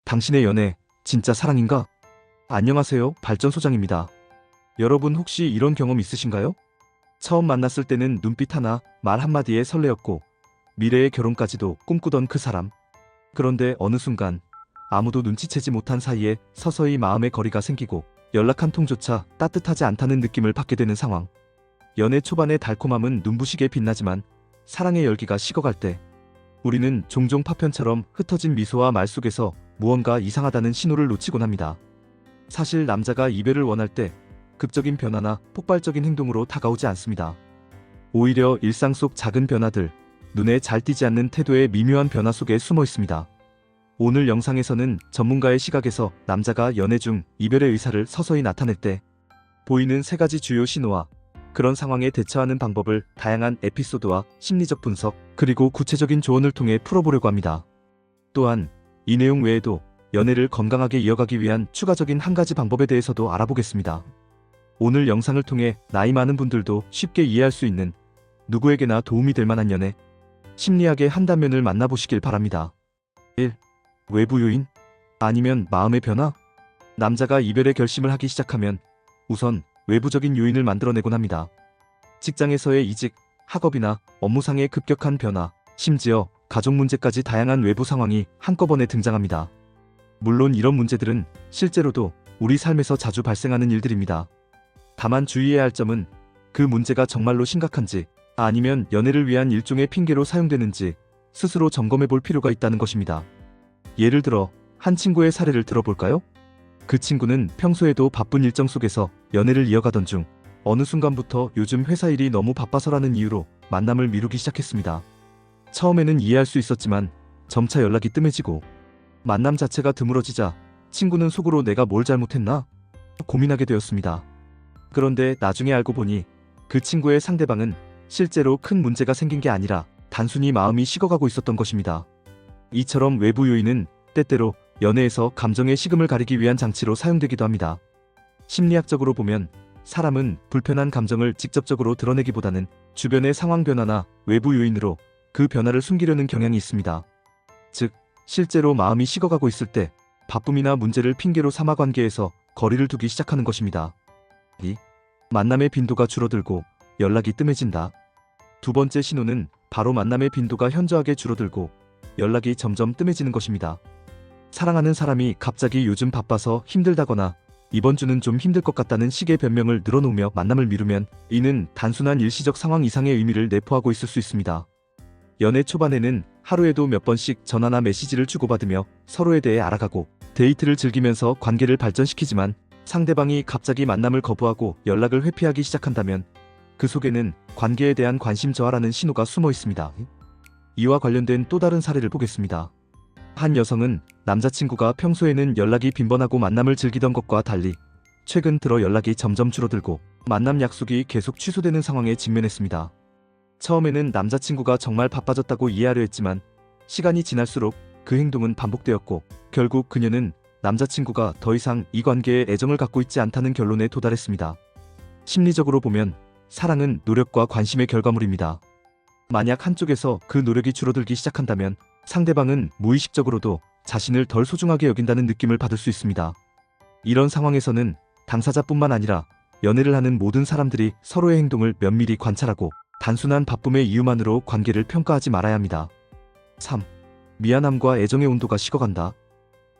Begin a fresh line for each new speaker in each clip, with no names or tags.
당신의 연애 진짜 사랑인가? 안녕하세요, 발전소장입니다. 여러분 혹시 이런 경험 있으신가요? 처음 만났을 때는 눈빛 하나, 말 한마디에 설레었고 미래의 결혼까지도 꿈꾸던 그 사람. 그런데 어느 순간 아무도 눈치채지 못한 사이에 서서히 마음의 거리가 생기고 연락 한 통조차 따뜻하지 않다는 느낌을 받게 되는 상황. 연애 초반의 달콤함은 눈부시게 빛나지만 사랑의 열기가 식어갈 때 우리는 종종 파편처럼 흩어진 미소와 말 속에서 무언가 이상하다는 신호를 놓치곤 합니다. 사실 남자가 이별을 원할 때 극적인 변화나 폭발적인 행동으로 다가오지 않습니다. 오히려 일상 속 작은 변화들, 눈에 잘 띄지 않는 태도의 미묘한 변화 속에 숨어 있습니다. 오늘 영상에서는 전문가의 시각에서 남자가 연애 중 이별의 의사를 서서히 나타낼 때 보이는 3가지 주요 신호와 그런 상황에 대처하는 방법을 다양한 에피소드와 심리적 분석, 그리고 구체적인 조언을 통해 풀어보려고 합니다. 또한 이 내용 외에도 연애를 건강하게 이어가기 위한 추가적인 한 가지 방법에 대해서도 알아보겠습니다. 오늘 영상을 통해 나이 많은 분들도 쉽게 이해할 수 있는 누구에게나 도움이 될 만한 연애 심리학의 한 단면을 만나보시길 바랍니다. 1. 외부 요인? 아니면 마음의 변화? 남자가 이별의 결심을 하기 시작하면 우선 외부적인 요인을 만들어내곤 합니다. 직장에서의 이직, 학업이나 업무상의 급격한 변화, 심지어 가족 문제까지 다양한 외부 상황이 한꺼번에 등장합니다. 물론 이런 문제들은 실제로도 우리 삶에서 자주 발생하는 일들입니다. 다만 주의해야 할 점은 그 문제가 정말로 심각한지 아니면 연애를 위한 일종의 핑계로 사용되는지 스스로 점검해 볼 필요가 있다는 것입니다. 예를 들어 한 친구의 사례를 들어볼까요? 그 친구는 평소에도 바쁜 일정 속에서 연애를 이어가던 중 어느 순간부터 요즘 회사 일이 너무 바빠서라는 이유로 만남을 미루기 시작했습니다. 처음에는 이해할 수 있었지만 점차 연락이 뜸해지고 만남 자체가 드물어지자 친구는 속으로 내가 뭘 잘못했나? 고민하게 되었습니다. 그런데 나중에 알고 보니 그 친구의 상대방은 실제로 큰 문제가 생긴 게 아니라 단순히 마음이 식어가고 있었던 것입니다. 이처럼 외부 요인은 때때로 연애에서 감정의 식음을 가리기 위한 장치로 사용되기도 합니다. 심리학적으로 보면 사람은 불편한 감정을 직접적으로 드러내기보다는 주변의 상황 변화나 외부 요인으로 그 변화를 숨기려는 경향이 있습니다. 즉, 실제로 마음이 식어가고 있을 때 바쁨이나 문제를 핑계로 삼아 관계에서 거리를 두기 시작하는 것입니다. 2. 만남의 빈도가 줄어들고 연락이 뜸해진다. 두 번째 신호는 바로 만남의 빈도가 현저하게 줄어들고 연락이 점점 뜸해지는 것입니다. 사랑하는 사람이 갑자기 요즘 바빠서 힘들다거나 이번 주는 좀 힘들 것 같다는 식의 변명을 늘어놓으며 만남을 미루면 이는 단순한 일시적 상황 이상의 의미를 내포하고 있을 수 있습니다. 연애 초반에는 하루에도 몇 번씩 전화나 메시지를 주고받으며 서로에 대해 알아가고 데이트를 즐기면서 관계를 발전시키지만 상대방이 갑자기 만남을 거부하고 연락을 회피하기 시작한다면 그 속에는 관계에 대한 관심 저하라는 신호가 숨어 있습니다. 이와 관련된 또 다른 사례를 보겠습니다. 한 여성은 남자친구가 평소에는 연락이 빈번하고 만남을 즐기던 것과 달리 최근 들어 연락이 점점 줄어들고 만남 약속이 계속 취소되는 상황에 직면했습니다. 처음에는 남자친구가 정말 바빠졌다고 이해하려 했지만 시간이 지날수록 그 행동은 반복되었고 결국 그녀는 남자친구가 더 이상 이 관계에 애정을 갖고 있지 않다는 결론에 도달했습니다. 심리적으로 보면 사랑은 노력과 관심의 결과물입니다. 만약 한쪽에서 그 노력이 줄어들기 시작한다면 상대방은 무의식적으로도 자신을 덜 소중하게 여긴다는 느낌을 받을 수 있습니다. 이런 상황에서는 당사자뿐만 아니라 연애를 하는 모든 사람들이 서로의 행동을 면밀히 관찰하고 단순한 바쁨의 이유만으로 관계를 평가하지 말아야 합니다. 3. 미안함과 애정의 온도가 식어간다.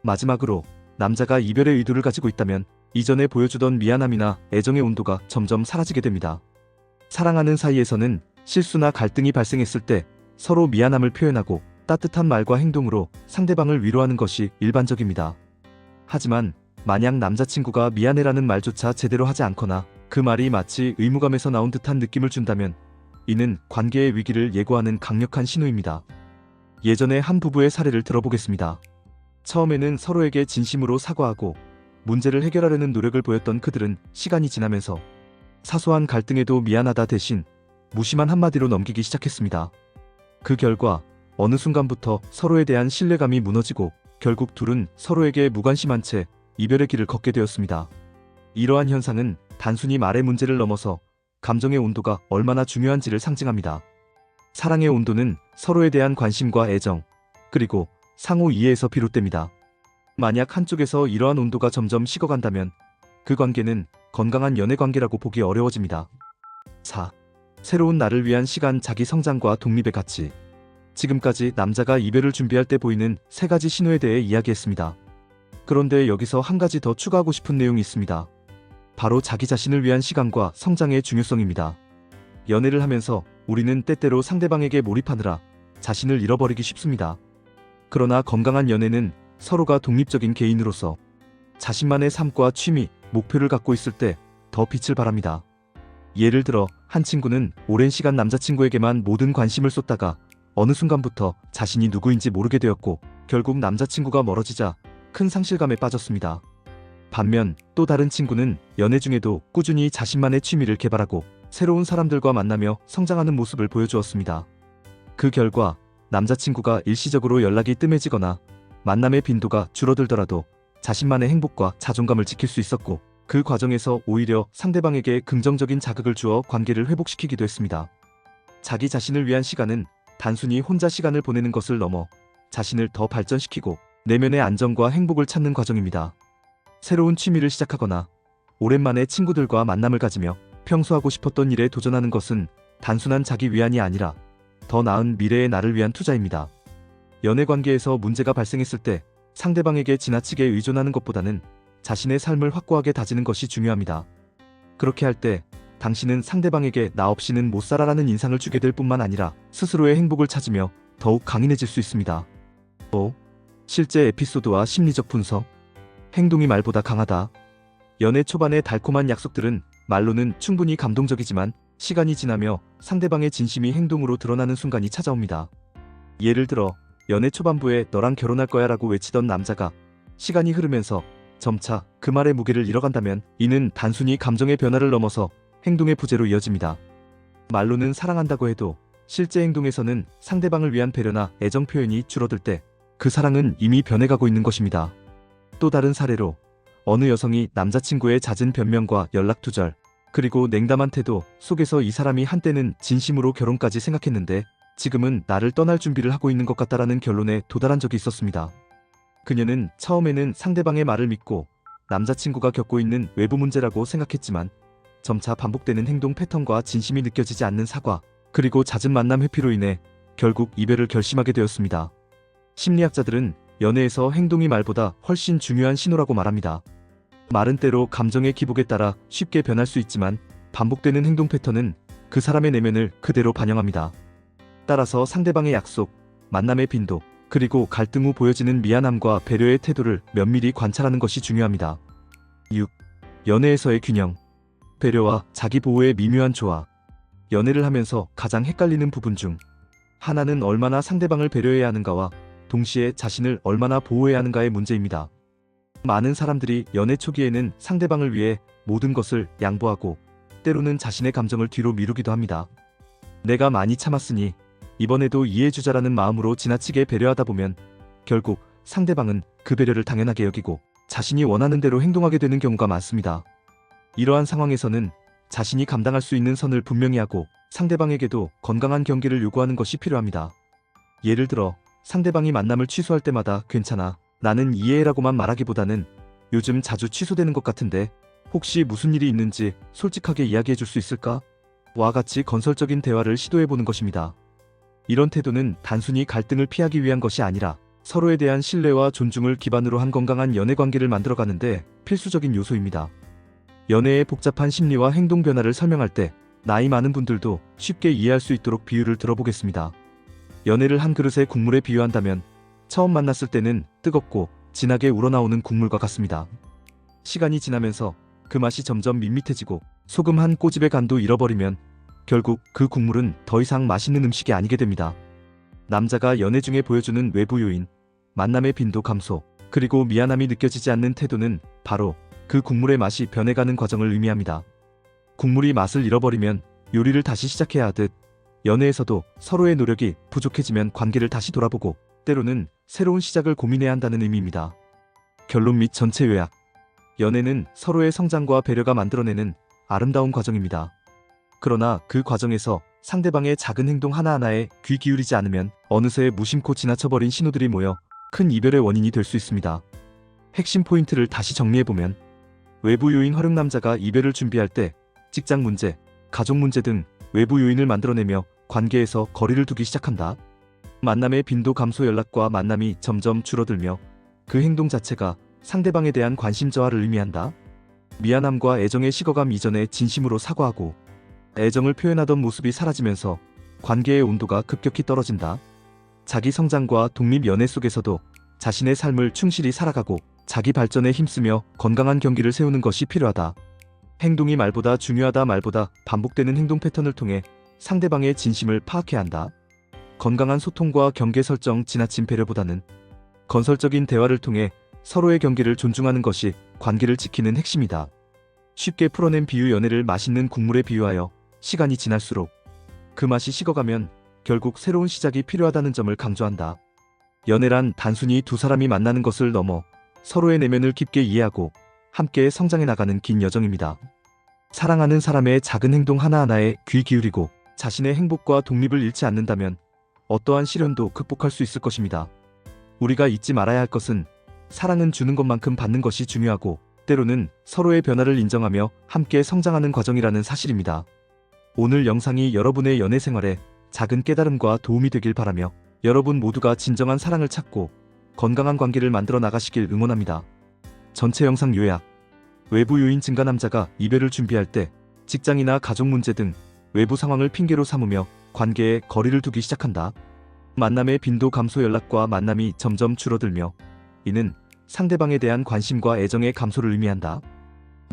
마지막으로 남자가 이별의 의도를 가지고 있다면 이전에 보여주던 미안함이나 애정의 온도가 점점 사라지게 됩니다. 사랑하는 사이에서는 실수나 갈등이 발생했을 때 서로 미안함을 표현하고 따뜻한 말과 행동으로 상대방을 위로하는 것이 일반적입니다. 하지만 만약 남자친구가 미안해라는 말조차 제대로 하지 않거나 그 말이 마치 의무감에서 나온 듯한 느낌을 준다면 이는 관계의 위기를 예고하는 강력한 신호입니다. 예전에 한 부부의 사례를 들어보겠습니다. 처음에는 서로에게 진심으로 사과하고 문제를 해결하려는 노력을 보였던 그들은 시간이 지나면서 사소한 갈등에도 미안하다 대신 무심한 한마디로 넘기기 시작했습니다. 그 결과 어느 순간부터 서로에 대한 신뢰감이 무너지고 결국 둘은 서로에게 무관심한 채 이별의 길을 걷게 되었습니다. 이러한 현상은 단순히 말의 문제를 넘어서 감정의 온도가 얼마나 중요한지를 상징합니다. 사랑의 온도는 서로에 대한 관심과 애정, 그리고 상호 이해에서 비롯됩니다. 만약 한쪽에서 이러한 온도가 점점 식어간다면 그 관계는 건강한 연애 관계라고 보기 어려워집니다. 4. 새로운 나를 위한 시간, 자기 성장과 독립의 가치. 지금까지 남자가 이별을 준비할 때 보이는 3가지 신호에 대해 이야기했습니다. 그런데 여기서 한 가지 더 추가하고 싶은 내용이 있습니다. 바로 자기 자신을 위한 시간과 성장의 중요성입니다. 연애를 하면서 우리는 때때로 상대방에게 몰입하느라 자신을 잃어버리기 쉽습니다. 그러나 건강한 연애는 서로가 독립적인 개인으로서 자신만의 삶과 취미, 목표를 갖고 있을 때 더 빛을 발합니다. 예를 들어 한 친구는 오랜 시간 남자친구에게만 모든 관심을 쏟다가 어느 순간부터 자신이 누구인지 모르게 되었고 결국 남자친구가 멀어지자 큰 상실감에 빠졌습니다. 반면 또 다른 친구는 연애 중에도 꾸준히 자신만의 취미를 개발하고 새로운 사람들과 만나며 성장하는 모습을 보여주었습니다. 그 결과 남자친구가 일시적으로 연락이 뜸해지거나 만남의 빈도가 줄어들더라도 자신만의 행복과 자존감을 지킬 수 있었고 그 과정에서 오히려 상대방에게 긍정적인 자극을 주어 관계를 회복시키기도 했습니다. 자기 자신을 위한 시간은 단순히 혼자 시간을 보내는 것을 넘어 자신을 더 발전시키고 내면의 안정과 행복을 찾는 과정입니다. 새로운 취미를 시작하거나 오랜만에 친구들과 만남을 가지며 평소 하고 싶었던 일에 도전하는 것은 단순한 자기 위안이 아니라 더 나은 미래의 나를 위한 투자입니다. 연애 관계에서 문제가 발생했을 때 상대방에게 지나치게 의존하는 것보다는 자신의 삶을 확고하게 다지는 것이 중요합니다. 그렇게 할 때 당신은 상대방에게 나 없이는 못 살아라는 인상을 주게 될 뿐만 아니라 스스로의 행복을 찾으며 더욱 강인해질 수 있습니다. 5. 실제 에피소드와 심리적 분석. 행동이 말보다 강하다. 연애 초반의 달콤한 약속들은 말로는 충분히 감동적이지만 시간이 지나며 상대방의 진심이 행동으로 드러나는 순간이 찾아옵니다. 예를 들어 연애 초반부에 너랑 결혼할 거야 라고 외치던 남자가 시간이 흐르면서 점차 그 말의 무게를 잃어간다면 이는 단순히 감정의 변화를 넘어서 행동의 부재로 이어집니다. 말로는 사랑한다고 해도 실제 행동에서는 상대방을 위한 배려나 애정 표현이 줄어들 때 그 사랑은 이미 변해가고 있는 것입니다. 또 다른 사례로 어느 여성이 남자친구의 잦은 변명과 연락 두절, 그리고 냉담한 태도 속에서 이 사람이 한때는 진심으로 결혼까지 생각했는데 지금은 나를 떠날 준비를 하고 있는 것 같다라는 결론에 도달한 적이 있었습니다. 그녀는 처음에는 상대방의 말을 믿고 남자친구가 겪고 있는 외부 문제라고 생각했지만 점차 반복되는 행동 패턴과 진심이 느껴지지 않는 사과, 그리고 잦은 만남 회피로 인해 결국 이별을 결심하게 되었습니다. 심리학자들은 연애에서 행동이 말보다 훨씬 중요한 신호라고 말합니다. 말은 때로 감정의 기복에 따라 쉽게 변할 수 있지만 반복되는 행동 패턴은 그 사람의 내면을 그대로 반영합니다. 따라서 상대방의 약속, 만남의 빈도, 그리고 갈등 후 보여지는 미안함과 배려의 태도를 면밀히 관찰하는 것이 중요합니다. 6. 연애에서의 균형. 배려와 자기 보호의 미묘한 조화. 연애를 하면서 가장 헷갈리는 부분 중 하나는 얼마나 상대방을 배려해야 하는가와 동시에 자신을 얼마나 보호해야 하는가의 문제입니다. 많은 사람들이 연애 초기에는 상대방을 위해 모든 것을 양보하고 때로는 자신의 감정을 뒤로 미루기도 합니다. 내가 많이 참았으니 이번에도 이해해주자라는 마음으로 지나치게 배려하다 보면 결국 상대방은 그 배려를 당연하게 여기고 자신이 원하는 대로 행동하게 되는 경우가 많습니다. 이러한 상황에서는 자신이 감당할 수 있는 선을 분명히 하고 상대방에게도 건강한 경계를 요구하는 것이 필요합니다. 예를 들어 상대방이 만남을 취소할 때마다 괜찮아, 나는 이해해라고만 말하기보다는 요즘 자주 취소되는 것 같은데 혹시 무슨 일이 있는지 솔직하게 이야기해 줄 수 있을까? 와 같이 건설적인 대화를 시도해보는 것입니다. 이런 태도는 단순히 갈등을 피하기 위한 것이 아니라 서로에 대한 신뢰와 존중을 기반으로 한 건강한 연애 관계를 만들어가는데 필수적인 요소입니다. 연애의 복잡한 심리와 행동 변화를 설명할 때 나이 많은 분들도 쉽게 이해할 수 있도록 비유를 들어보겠습니다. 연애를 한 그릇의 국물에 비유한다면 처음 만났을 때는 뜨겁고 진하게 우러나오는 국물과 같습니다. 시간이 지나면서 그 맛이 점점 밋밋해지고 소금 한 꼬집의 간도 잃어버리면 결국 그 국물은 더 이상 맛있는 음식이 아니게 됩니다. 남자가 연애 중에 보여주는 외부 요인, 만남의 빈도 감소, 그리고 미안함이 느껴지지 않는 태도는 바로 그 국물의 맛이 변해가는 과정을 의미합니다. 국물이 맛을 잃어버리면 요리를 다시 시작해야 하듯 연애에서도 서로의 노력이 부족해지면 관계를 다시 돌아보고 때로는 새로운 시작을 고민해야 한다는 의미입니다. 결론 및 전체 요약. 연애는 서로의 성장과 배려가 만들어내는 아름다운 과정입니다. 그러나 그 과정에서 상대방의 작은 행동 하나하나에 귀 기울이지 않으면 어느새 무심코 지나쳐버린 신호들이 모여 큰 이별의 원인이 될 수 있습니다. 핵심 포인트를 다시 정리해보면 외부 요인 활용 남자가 이별을 준비할 때 직장 문제, 가족 문제 등 외부 요인을 만들어내며 관계에서 거리를 두기 시작한다. 만남의 빈도 감소 연락과 만남이 점점 줄어들며 그 행동 자체가 상대방에 대한 관심 저하를 의미한다. 미안함과 애정의 식어감 이전에 진심으로 사과하고 애정을 표현하던 모습이 사라지면서 관계의 온도가 급격히 떨어진다. 자기 성장과 독립 연애 속에서도 자신의 삶을 충실히 살아가고 자기 발전에 힘쓰며 건강한 경기를 세우는 것이 필요하다. 행동이 말보다 중요하다. 말보다 반복되는 행동 패턴을 통해 상대방의 진심을 파악해야 한다. 건강한 소통과 경계 설정, 지나친 배려보다는 건설적인 대화를 통해 서로의 경계를 존중하는 것이 관계를 지키는 핵심이다. 쉽게 풀어낸 비유, 연애를 맛있는 국물에 비유하여 시간이 지날수록 그 맛이 식어가면 결국 새로운 시작이 필요하다는 점을 강조한다. 연애란 단순히 두 사람이 만나는 것을 넘어 서로의 내면을 깊게 이해하고 함께 성장해 나가는 긴 여정입니다. 사랑하는 사람의 작은 행동 하나하나에 귀 기울이고 자신의 행복과 독립을 잃지 않는다면 어떠한 시련도 극복할 수 있을 것입니다. 우리가 잊지 말아야 할 것은 사랑은 주는 것만큼 받는 것이 중요하고 때로는 서로의 변화를 인정하며 함께 성장하는 과정이라는 사실입니다. 오늘 영상이 여러분의 연애 생활에 작은 깨달음과 도움이 되길 바라며 여러분 모두가 진정한 사랑을 찾고 건강한 관계를 만들어 나가시길 응원합니다. 전체 영상 요약. 외부 요인 증가 남자가 이별을 준비할 때 직장이나 가족 문제 등 외부 상황을 핑계로 삼으며 관계에 거리를 두기 시작한다. 만남의 빈도 감소, 연락과 만남이 점점 줄어들며 이는 상대방에 대한 관심과 애정의 감소를 의미한다.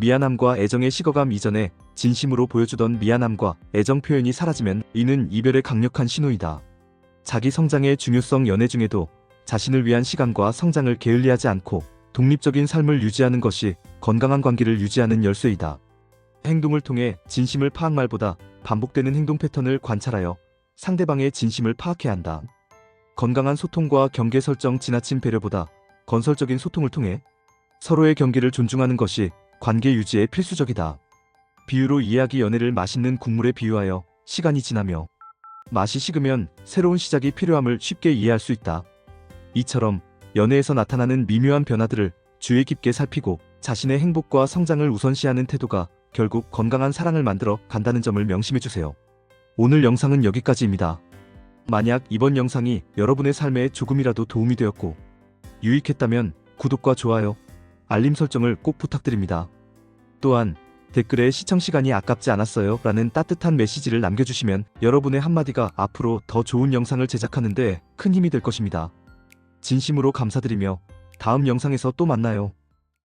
미안함과 애정의 식어감 이전에 진심으로 보여주던 미안함과 애정 표현이 사라지면 이는 이별의 강력한 신호이다. 자기 성장의 중요성. 연애 중에도 자신을 위한 시간과 성장을 게을리하지 않고 독립적인 삶을 유지하는 것이 건강한 관계를 유지하는 열쇠이다. 행동을 통해 진심을 파악, 말보다 반복되는 행동 패턴을 관찰하여 상대방의 진심을 파악해야 한다. 건강한 소통과 경계 설정, 지나친 배려보다 건설적인 소통을 통해 서로의 경계를 존중하는 것이 관계 유지에 필수적이다. 비유로 이야기. 연애를 맛있는 국물에 비유하여 시간이 지나며 맛이 식으면 새로운 시작이 필요함을 쉽게 이해할 수 있다. 이처럼 연애에서 나타나는 미묘한 변화들을 주의 깊게 살피고 자신의 행복과 성장을 우선시하는 태도가 결국 건강한 사랑을 만들어 간다는 점을 명심해주세요. 오늘 영상은 여기까지입니다. 만약 이번 영상이 여러분의 삶에 조금이라도 도움이 되었고 유익했다면 구독과 좋아요, 알림 설정을 꼭 부탁드립니다. 또한 댓글에 시청 시간이 아깝지 않았어요 라는 따뜻한 메시지를 남겨주시면 여러분의 한마디가 앞으로 더 좋은 영상을 제작하는 데 큰 힘이 될 것입니다. 진심으로 감사드리며 다음 영상에서 또 만나요.